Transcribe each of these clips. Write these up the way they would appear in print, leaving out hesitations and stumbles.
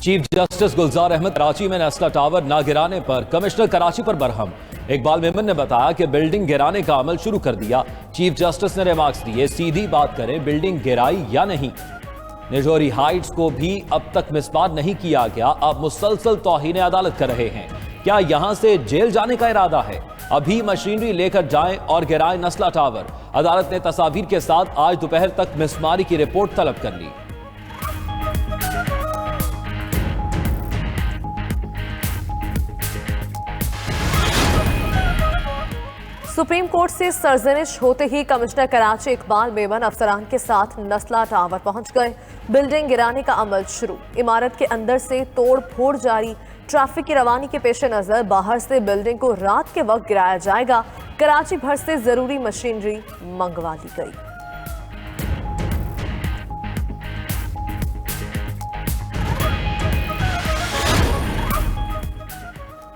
Chief justice गुलजार अहमद कराची में Nasla tower ना गिराने पर कमिश्नर कराची पर बरहम। इकबाल मेमन ने बताया कि बिल्डिंग गिराने का अमल शुरू कर दिया। चीफ जस्टिस ने रिमार्क्स दिए, सीधी बात करें, बिल्डिंग गिराई या नहीं। निजोरी हाइट्स को भी अब तक मिसबार नहीं किया गया, अब मुसलसल तौहीन अदालत कर रहे हैं। क्या यहां से जेल जाने का इरादा है? अभी मशीनरी लेकर जाएं और गिराएं नस्ला टावर। अदालत ने तस्वीर के साथ आज दोपहर तक मिसमारी की रिपोर्ट तलब कर ली। सुप्रीम कोर्ट से सरजनिश होते ही कमिश्नर कराची इकबाल मेमन अफसरान के साथ नस्ला टावर पहुंच गए। बिल्डिंग गिराने का अमल शुरू, इमारत के अंदर से तोड़ फोड़ जारी। ट्रैफिक की रवानी के पेश नजर बाहर से बिल्डिंग को रात के वक्त गिराया जाएगा। कराची भर से जरूरी मशीनरी मंगवा ली गई।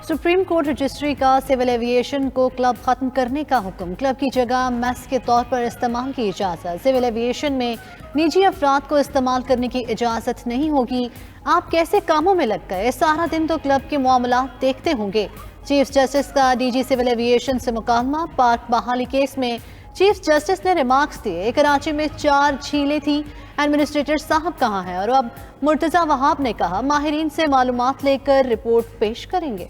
सुप्रीम कोर्ट रजिस्ट्री का सिविल एविएशन को क्लब खत्म करने का हुक्म। क्लब की जगह मेस के तौर पर इस्तेमाल की इजाज़त। सिविल एविएशन में निजी अफराद को इस्तेमाल करने की इजाज़त नहीं होगी। आप कैसे कामों में लग गए? सारा दिन तो क्लब के मामलात देखते होंगे। चीफ जस्टिस का डीजी सिविल एविएशन से मुकालमा। पार्क बहाली केस में चीफ जस्टिस ने रिमार्क्स दिए, कराची में 4 झीलें थी, एडमिनिस्ट्रेटर साहब कहाँ हैं? और अब मुर्तजा वहाब ने कहा, माहिरीन से मालूमात लेकर रिपोर्ट पेश करेंगे।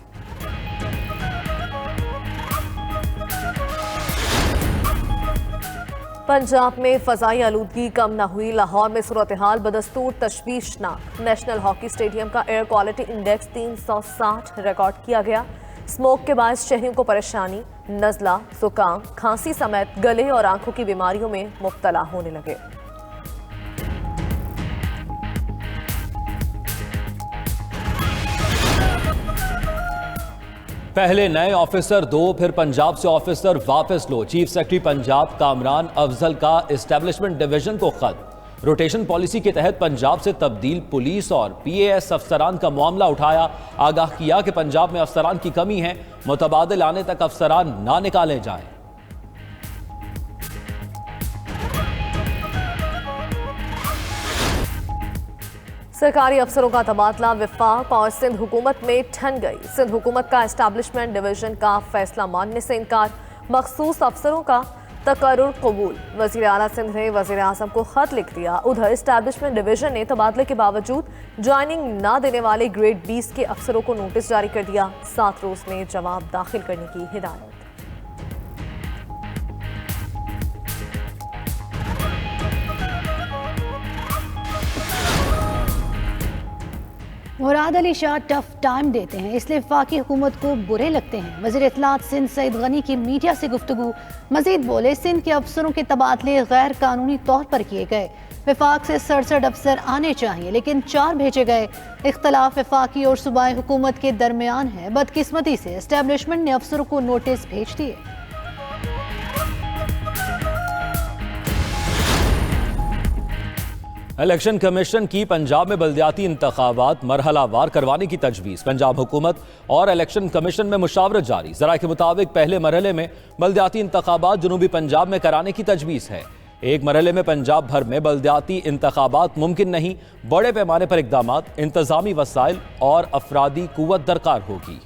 पंजाब में फजाई आलूदगी कम न हुई। लाहौर में सूरत हाल बदस्तूर तशवीशनाक। नेशनल हॉकी स्टेडियम का एयर क्वालिटी इंडेक्स 360 रिकॉर्ड किया गया। स्मोक के बायस शहरियों को परेशानी, नज़ला, जुकाम, खांसी समेत गले और आंखों की बीमारियों में मुब्तला होने लगे। पहले नए ऑफिसर दो, फिर पंजाब से ऑफिसर वापस लो। चीफ सेक्रेटरी पंजाब कामरान अफजल का एस्टेब्लिशमेंट डिवीजन को खत। रोटेशन पॉलिसी के तहत पंजाब से तब्दील पुलिस और PAS अफसरान का मामला उठाया। आगाह किया कि पंजाब में अफसरान की कमी है, मुतबादिल आने तक अफसरान ना निकाले जाएं। सरकारी अफसरों का तबादला विफाक और सिंध हुकूमत में ठन गई। सिंध हुकूमत का एस्टैब्लिशमेंट डिवीजन का फैसला मानने से इनकार, मखसूस अफसरों का तकर्रुर कबूल। वजीर आला सिंध ने वजीर आजम को खत लिख दिया। उधर एस्टैब्लिशमेंट डिवीजन ने तबादले के बावजूद ज्वाइनिंग न देने वाले ग्रेड 20 के अफसरों को नोटिस जारी कर दिया। 7 रोज में जवाब दाखिल करने की हिदायत। मुराद अली शाह टफ टाइम देते हैं, इसलिए वफाकी हुकूमत को बुरे लगते हैं। वज़ीर इत्तलात सिंध सईद गनी की मीडिया से गुफ्तगू। मजीद बोले, सिंध के अफसरों के तबादले गैर कानूनी तौर पर किए गए। वफाक से 67 अफसर आने चाहिए, लेकिन 4 भेजे गए। इख्तलाफ वफाकी और सूबाई हुकूमत के दरमियान है। बदकिस्मती से एस्टैब्लिशमेंट ने अफसरों को नोटिस भेज दिए। इलेक्शन कमीशन की पंजाब में बल्दियाती इंतखाबात मरहलावार करवाने की तजवीज़। पंजाब हुकूमत और इलेक्शन कमीशन में मुशावरत जारी। ज़राए के मुताबिक पहले मरहले में बल्दियाती इंतखाबात जनूबी पंजाब में कराने की तजवीज़ है। एक मरहले में पंजाब भर में बल्दियाती इंतखाबात मुमकिन नहीं। बड़े पैमाने पर इकदाम, इंतजामी वसाइल और अफरादी कुव्वत दरकार होगी।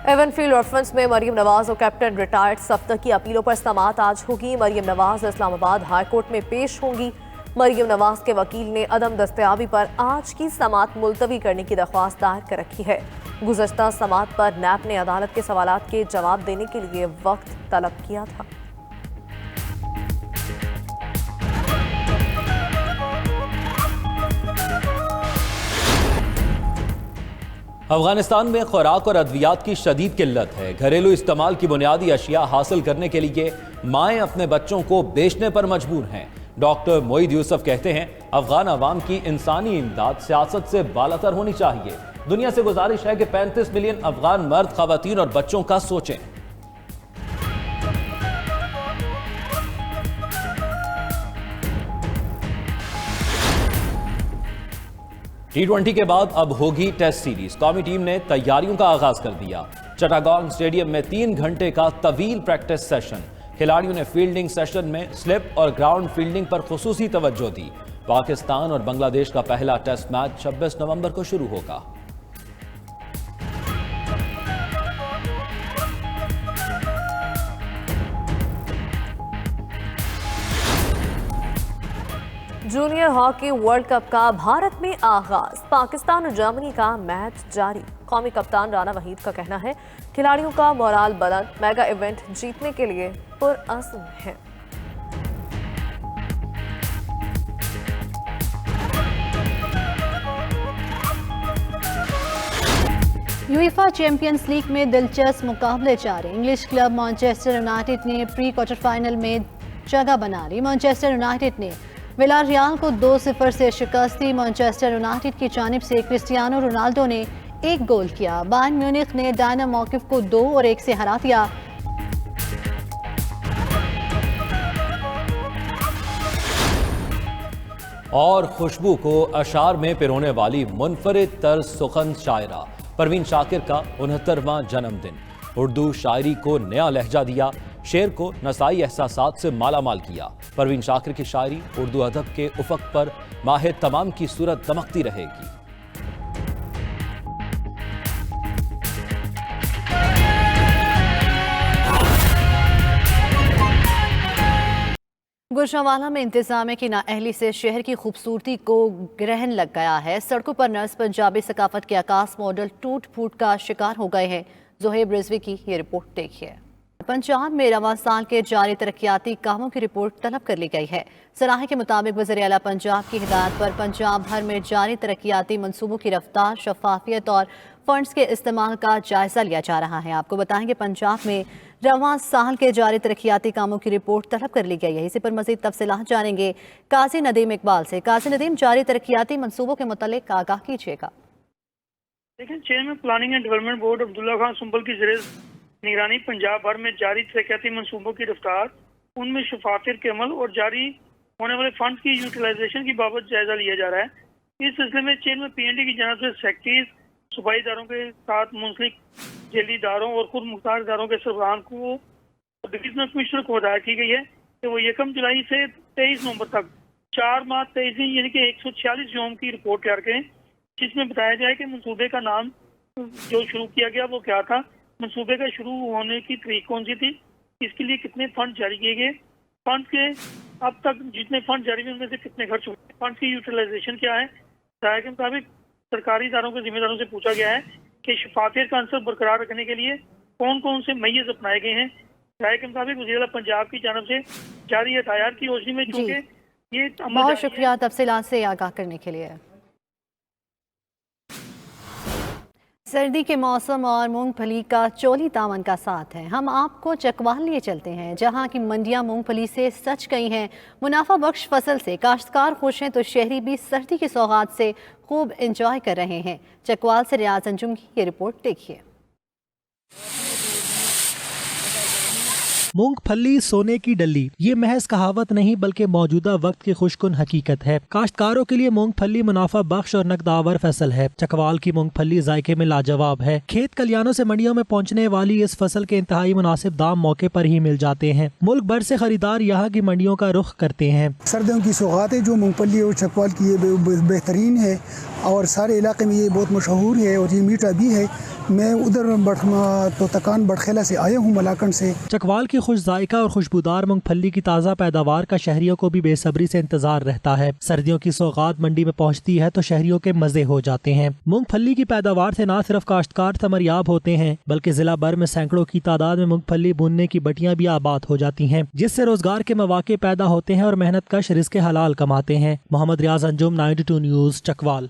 एवनफील्ड ऑर्फन्स में मरियम नवाज और कैप्टन रिटायर्ड सफ्तर की अपीलों पर समाअत आज होगी। मरियम नवाज इस्लामाबाद हाई कोर्ट में पेश होंगी। मरियम नवाज के वकील ने अदम दस्तयाबी पर आज की समाअत मुलतवी करने की दरख्वास्त दायर कर रखी है। गुज़श्ता समाअत पर नैब ने अदालत के सवालात के जवाब देने के लिए वक्त तलब किया था। अफगानिस्तान में खुराक और अद्वियात की शदीद किल्लत है। घरेलू इस्तेमाल की बुनियादी अशिया हासिल करने के लिए माएँ अपने बच्चों को बेचने पर मजबूर हैं। डॉक्टर मोईद यूसुफ कहते हैं, अफगान अवाम की इंसानी इमदाद सियासत से बालातर होनी चाहिए। दुनिया से गुजारिश है कि 35 मिलियन अफगान मर्द, खवातीन और बच्चों का सोचें। T20 के बाद अब होगी टेस्ट सीरीज। कौमी टीम ने तैयारियों का आगाज कर दिया। चटागोंग स्टेडियम में 3 घंटे का तवील प्रैक्टिस सेशन। खिलाड़ियों ने फील्डिंग सेशन में स्लिप और ग्राउंड फील्डिंग पर खुसूसी तवज्जो दी। पाकिस्तान और बांग्लादेश का पहला टेस्ट मैच 26 नवंबर को शुरू होगा। जूनियर हॉकी वर्ल्ड कप का भारत में आगाज। पाकिस्तान और जर्मनी का मैच जारी। कौमी कप्तान राना वहीद का कहना है खिलाड़ियों का मोराल बुलंद, मेगा इवेंट जीतने के लिए पुरअज़्म है। यूएफा चैंपियंस लीग में दिलचस्प मुकाबले जारी। इंग्लिश क्लब मैनचेस्टर यूनाइटेड ने प्री क्वार्टर फाइनल में जगह बना ली। मैनचेस्टर यूनाइटेड ने विलारियल को 2-0 से शिकस्त दी। मैनचेस्टर यूनाइटेड की जानिब से क्रिस्टियानो रोनाल्डो ने 1 गोल किया। बायर्न म्यूनिख ने डायनामो कीव को 2-1 से हरा दिया। और खुशबू को अशार में पिरोने वाली मुनफरिद तर्ज सुखन शायरा परवीन शाकिर का 69वां जन्मदिन। उर्दू शायरी को नया लहजा दिया, शेर को नसाई एहसासात से मालामाल किया। परवीन शाकिर की शायरी उर्दू अदब के उफक पर माह तमाम की सूरत दमकती रहेगी। गुजरांवाला में इंतजामिया की नाअहली से शहर की खूबसूरती को ग्रहण लग गया है। सड़कों पर नर्स पंजाबी सकाफत के आकाश मॉडल टूट फूट का शिकार हो गए हैं। जोहेब रिजवी की ये रिपोर्ट देखिए। पंजाब में रवां साल के जारी तरक्याती कामों की रिपोर्ट तलब कर ली गई है। सराहे के मुताबिक वज़ीर आला पंजाब की हिदायत पर पंजाब भर में जारी तरक्याती मनसूबों की रफ्तार, शफाफियत और फंड्स के इस्तेमाल का जायजा लिया जा रहा है। आपको बताएंगे पंजाब में रवां साल के जारी तरक्याती कामों की रिपोर्ट तलब कर ली गई है। इसी पर मजीद तफसीलात जानेंगे काजी नदीम इकबाल से। काजी नदीम, जारी तरक्याती मनसूबों के मुतालिक आगाह कीजिएगा। लेकिन chairman planning and development board Abdullah Khan Sumbal की ज़रिए निगरानी पंजाब भर में जारी तरक्याती मनसूबों की रफ्तार, उनमें शफाफियत के अमल और जारी होने वाले फंड की यूटिलाइजेशन की बाबत जायजा लिया जा रहा है। इस सिलसिले में चेयरमैन पीएनडी की जानिब से सेक्रेटरीज, सूबाई इदारों के साथ मुंसलिक जेली इदारों और खुद मुख्तार इदारों के सरबराहान को डिवीजनल कमिश्नर को हिदायत की गई है कि वो 1 जुलाई से 23 नवंबर तक 4 माह 23 दिन यानी कि 146 यौम की रिपोर्ट तैयार करें, जिसमें बताया जाए कि मनसूबे का नाम जो शुरू किया गया वो क्या था, मनसूबे का शुरू होने की तारीख कौन सी थी, इसके लिए कितने फंड जारी किए गए, फंड के अब तक जितने फंड जारी हुए उनमें से कितने खर्च हुए, फंड की यूटिलाइजेशन क्या है। राय के मुताबिक सरकारी इदारों के जिम्मेदारों से पूछा गया है कि शफाफियत का अंसर बरकरार रखने के लिए कौन कौन से मैय्यज अपनाए गए हैं। राय के मुताबिक वज़ीर पंजाब की जानब से जारी हिदायत की रोशनी में चूंकि ये बहुत शुक्रिया तफसीलात से आगाह करने के लिए। सर्दी के मौसम और मूंगफली का चोली दामन का साथ है। हम आपको चकवाल लिए चलते हैं, जहां की मंडियां मूंगफली से सच गई हैं। मुनाफा बख्श फसल से काश्तकार खुश हैं तो शहरी भी सर्दी की सौगात से खूब एंजॉय कर रहे हैं। चकवाल से रियाज अंजुम की ये रिपोर्ट देखिए। मूंगफली सोने की डल्ली, ये महज कहावत नहीं बल्कि मौजूदा वक्त की खुशकुन हकीकत है। काश्तकारों के लिए मूंगफली मुनाफा बख्श और नकदावर फसल है। चकवाल की मूंगफली जायके में लाजवाब है। खेत कलियानों से मंडियों में पहुंचने वाली इस फसल के इंतहाई मुनासिब दाम मौके पर ही मिल जाते हैं। मुल्क भर से खरीदार यहाँ की मंडियों का रुख करते हैं। सर्दियों की सौगातें जो मूंगफली और चकवाल की ये बेहतरीन है और सारे इलाके में ये बहुत मशहूर है और ये मीठा भी है। मैं उधर तो तकान बड़खेला से आया हूँ, मलाकन से। चकवाल की खुश जायका और खुशबूदार मूंगफली की ताज़ा पैदावार का शहरियों को भी बेसब्री से इंतजार रहता है। सर्दियों की सौगात मंडी में पहुँचती है तो शहरियों के मजे हो जाते हैं। मूंगफली की पैदावार से न सिर्फ काश्तकार समरियाब होते हैं बल्कि जिला भर में सैकड़ों की तादाद में मूंगफली बुनने की बटियां भी आबाद हो जाती हैं, जिससे रोजगार के मौके पैदा होते हैं और मेहनत कश रिज़्क़ हलाल कमाते हैं। मोहम्मद रियाज अंजुम, 92 न्यूज़, चकवाल।